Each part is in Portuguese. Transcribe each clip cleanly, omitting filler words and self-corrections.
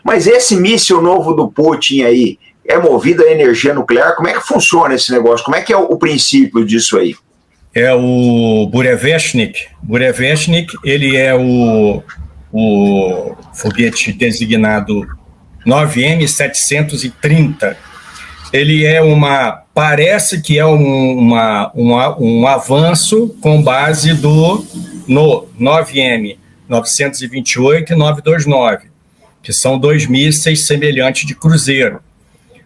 Mas esse míssil novo do Putin aí é movido a energia nuclear? Como é que funciona esse negócio? Como é que é o princípio disso aí? É o Burevestnik. Burevestnik, ele é o foguete designado 9M730. Ele é parece que é um avanço com base no 9M928 e 929, que são dois mísseis semelhantes de cruzeiro.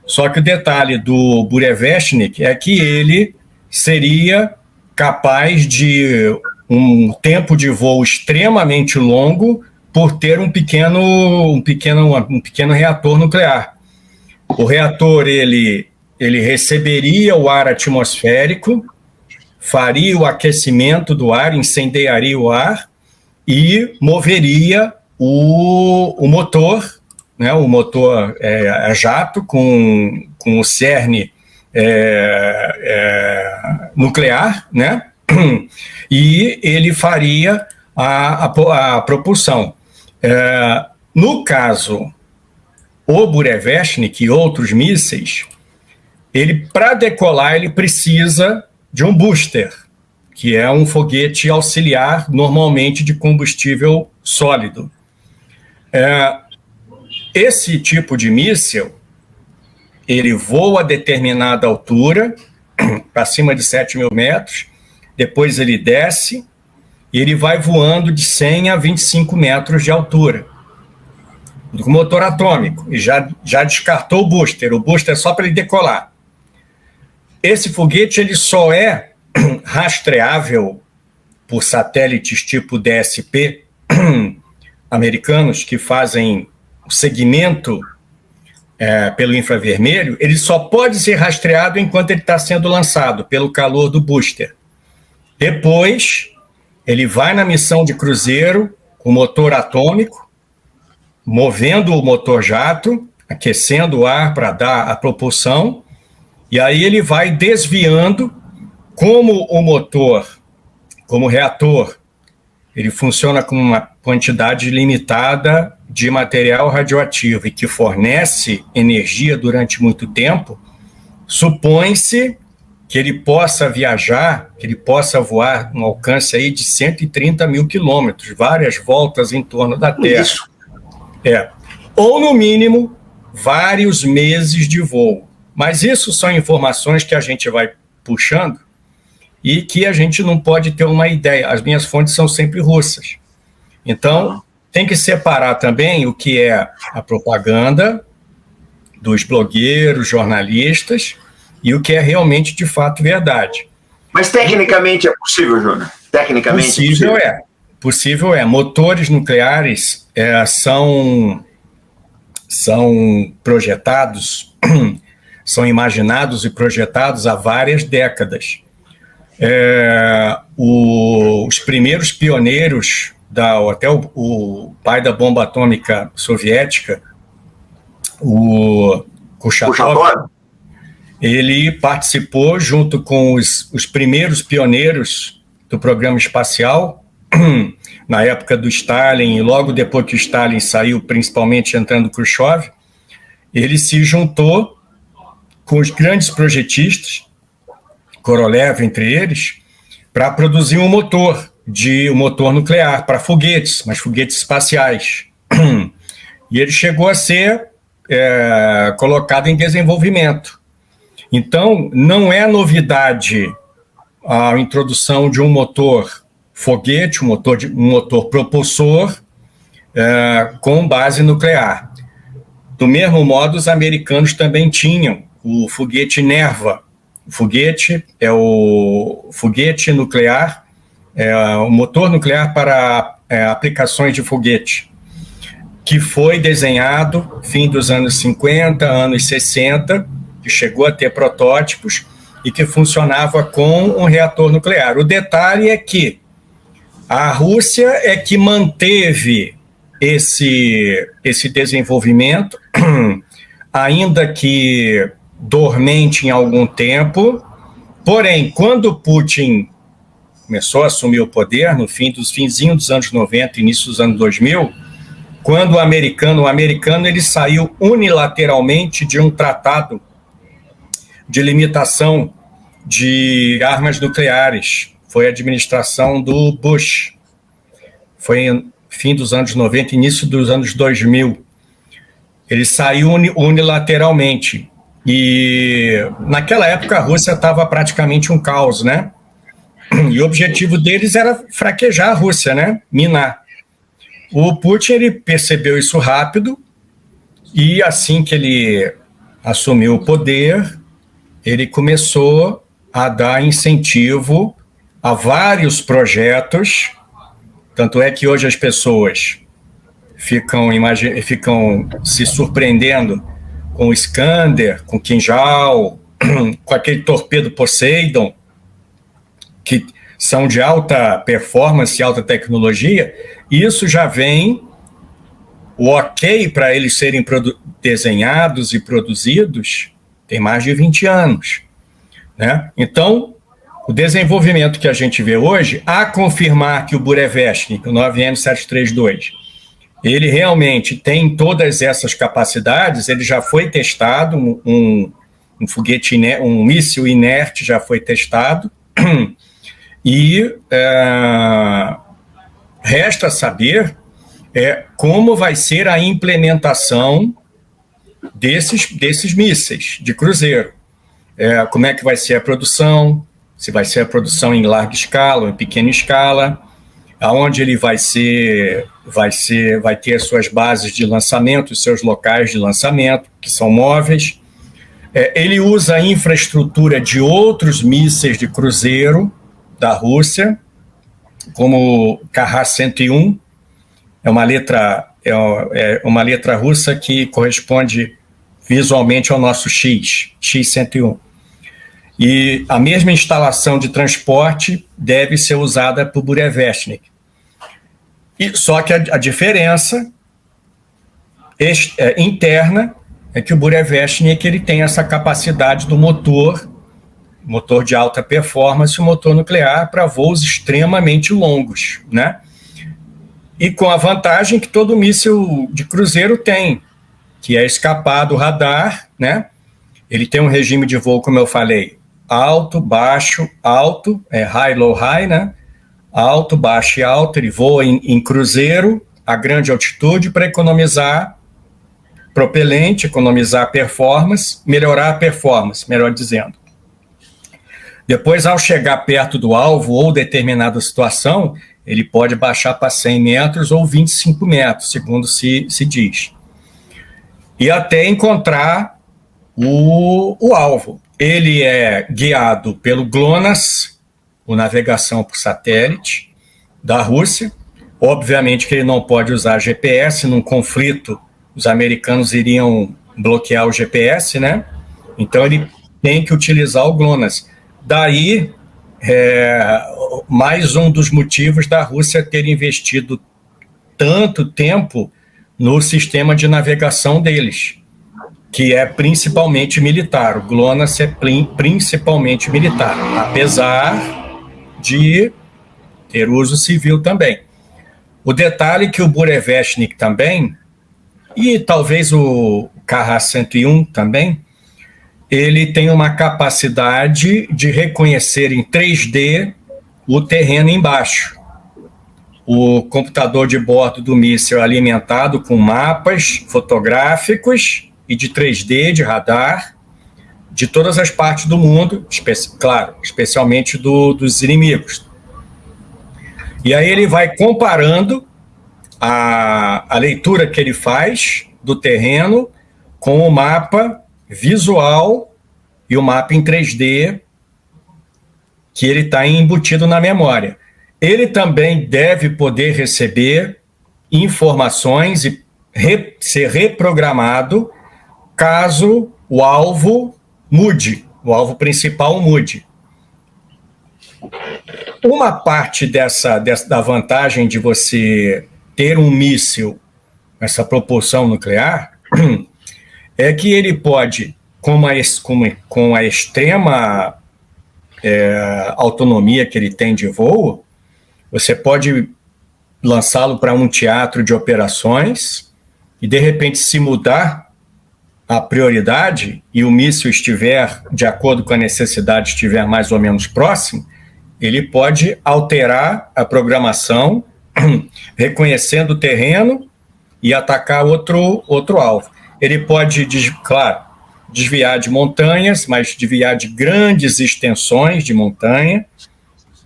Só que o detalhe do Burevestnik é que ele seria capaz de um tempo de voo extremamente longo por ter um pequeno reator nuclear. O reator, ele receberia o ar atmosférico, faria o aquecimento do ar, incendiaria o ar e moveria o motor, né, o motor a jato com o cerne nuclear, né, e ele faria a propulsão. No caso, o Burevestnik e outros mísseis, para decolar, ele precisa de um booster, que é um foguete auxiliar, normalmente de combustível sólido. Esse tipo de míssil, ele voa a determinada altura, para cima de 7.000 metros, depois ele desce, e ele vai voando de 100 a 25 metros de altura, com motor atômico, e já descartou o booster é só para ele decolar. Esse foguete ele só é rastreável por satélites tipo DSP, americanos, que fazem o segmento pelo infravermelho. Ele só pode ser rastreado enquanto ele está sendo lançado, pelo calor do booster. Depois, ele vai na missão de cruzeiro com motor atômico, movendo o motor jato, aquecendo o ar para dar a propulsão, e aí ele vai desviando. Como o motor, como o reator, ele funciona com uma quantidade limitada de material radioativo e que fornece energia durante muito tempo, supõe-se que ele possa viajar, que ele possa voar um alcance aí de 130 mil quilômetros, várias voltas em torno da Terra. Isso. Ou, no mínimo, vários meses de voo. Mas isso são informações que a gente vai puxando e que a gente não pode ter uma ideia. As minhas fontes são sempre russas. Então, tem que separar também o que é a propaganda dos blogueiros, jornalistas, e o que é realmente, de fato, verdade. Mas tecnicamente é possível, Júnior? Tecnicamente possível é. Motores nucleares são projetados, são imaginados e projetados há várias décadas. Os primeiros pioneiros, até o pai da bomba atômica soviética, o Kurchatov, ele participou junto com os primeiros pioneiros do programa espacial, na época do Stalin, e logo depois que o Stalin saiu, principalmente entrando Khrushchev, ele se juntou com os grandes projetistas, Korolev entre eles, para produzir um motor nuclear para foguetes, mas foguetes espaciais. E ele chegou a ser colocado em desenvolvimento. Então, não é novidade a introdução de um motor foguete, um motor propulsor com base nuclear. Do mesmo modo, os americanos também tinham o foguete Nerva. O foguete é o foguete nuclear, o motor nuclear para aplicações de foguete, que foi desenhado fim dos anos 50, anos 60, que chegou a ter protótipos e que funcionava com um reator nuclear. O detalhe é que a Rússia é que manteve esse desenvolvimento, ainda que dormente em algum tempo. Porém, quando Putin começou a assumir o poder, no finzinho dos anos 90, início dos anos 2000, quando o americano ele saiu unilateralmente de um tratado de limitação de armas nucleares. Foi a administração do Bush. Foi no fim dos anos 90, início dos anos 2000. Ele saiu unilateralmente. E naquela época a Rússia estava praticamente um caos, né? E o objetivo deles era fraquejar a Rússia, né? Minar. O Putin ele percebeu isso rápido e assim que ele assumiu o poder, ele começou a dar incentivo a vários projetos. Tanto é que hoje as pessoas ficam se surpreendendo com o Iskander, com o Kinjal, com aquele torpedo Poseidon, que são de alta performance e alta tecnologia. Isso já vem o ok para eles serem desenhados e produzidos tem mais de 20 anos. Né? Então, o desenvolvimento que a gente vê hoje, a confirmar que o Burevestnik, o 9M732, ele realmente tem todas essas capacidades, ele já foi testado, um foguete, um míssil inerte já foi testado, e resta saber como vai ser a implementação desses mísseis de cruzeiro. Como é que vai ser a produção, se vai ser a produção em larga escala ou em pequena escala, aonde ele vai ter as suas bases de lançamento, os seus locais de lançamento, que são móveis. Ele usa a infraestrutura de outros mísseis de cruzeiro da Rússia, como o Kh-101, é uma letra russa que corresponde visualmente ao nosso X-101. E a mesma instalação de transporte deve ser usada para o Burevestnik. Só que a diferença interna é que o Burevestnik ele tem essa capacidade do motor de alta performance, o motor nuclear para voos extremamente longos, né? E com a vantagem que todo míssil de cruzeiro tem, que é escapar do radar, né? Ele tem um regime de voo, como eu falei, alto, baixo, alto, high, low, high, né? Alto, baixo e alto. Ele voa em cruzeiro a grande altitude para economizar propelente, economizar performance, melhorar a performance, melhor dizendo. Depois, ao chegar perto do alvo ou determinada situação, ele pode baixar para 100 metros ou 25 metros, segundo se diz. E até encontrar o alvo. Ele é guiado pelo GLONASS, o navegação por satélite da Rússia. Obviamente que ele não pode usar GPS. Num conflito, os americanos iriam bloquear o GPS, né? Então ele tem que utilizar o GLONASS. Daí, mais um dos motivos da Rússia ter investido tanto tempo no sistema de navegação deles, que é principalmente militar. O GLONASS é principalmente militar, apesar de ter uso civil também. O detalhe é que o Burevestnik também, e talvez o Kh-101 também, ele tem uma capacidade de reconhecer em 3D o terreno embaixo. O computador de bordo do míssil é alimentado com mapas fotográficos e de 3D, de radar, de todas as partes do mundo, claro, especialmente dos inimigos. E aí ele vai comparando a leitura que ele faz do terreno com o mapa visual e o mapa em 3D que ele está embutido na memória. Ele também deve poder receber informações e ser reprogramado caso o alvo mude, o alvo principal mude. Uma parte da vantagem de você ter um míssil com essa propulsão nuclear é que ele pode, com a extrema autonomia que ele tem de voo, você pode lançá-lo para um teatro de operações e, de repente, se mudar a prioridade e o míssil estiver, de acordo com a necessidade, estiver mais ou menos próximo, ele pode alterar a programação, reconhecendo o terreno e atacar outro alvo. Ele pode, claro, desviar de montanhas, mas desviar de grandes extensões de montanha,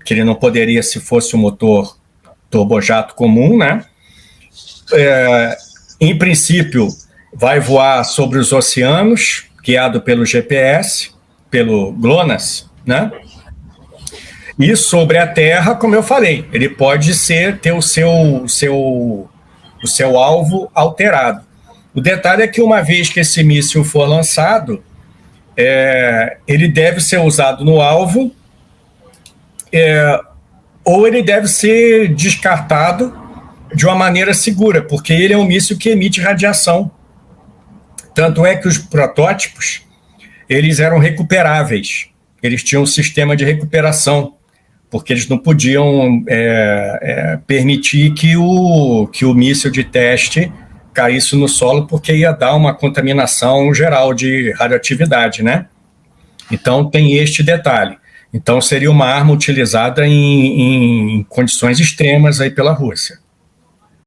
que ele não poderia se fosse um motor turbojato comum, né? Em princípio, vai voar sobre os oceanos, guiado pelo GPS, pelo GLONASS, né? E sobre a Terra, como eu falei, ele pode ter o seu alvo alterado. O detalhe é que, uma vez que esse míssil for lançado, ele deve ser usado no alvo, ou ele deve ser descartado de uma maneira segura, porque ele é um míssil que emite radiação. Tanto é que os protótipos, eles eram recuperáveis, eles tinham um sistema de recuperação, porque eles não podiam permitir que o míssil de teste caísse no solo, porque ia dar uma contaminação geral de radioatividade, né? Então tem este detalhe. Então seria uma arma utilizada em condições extremas aí pela Rússia.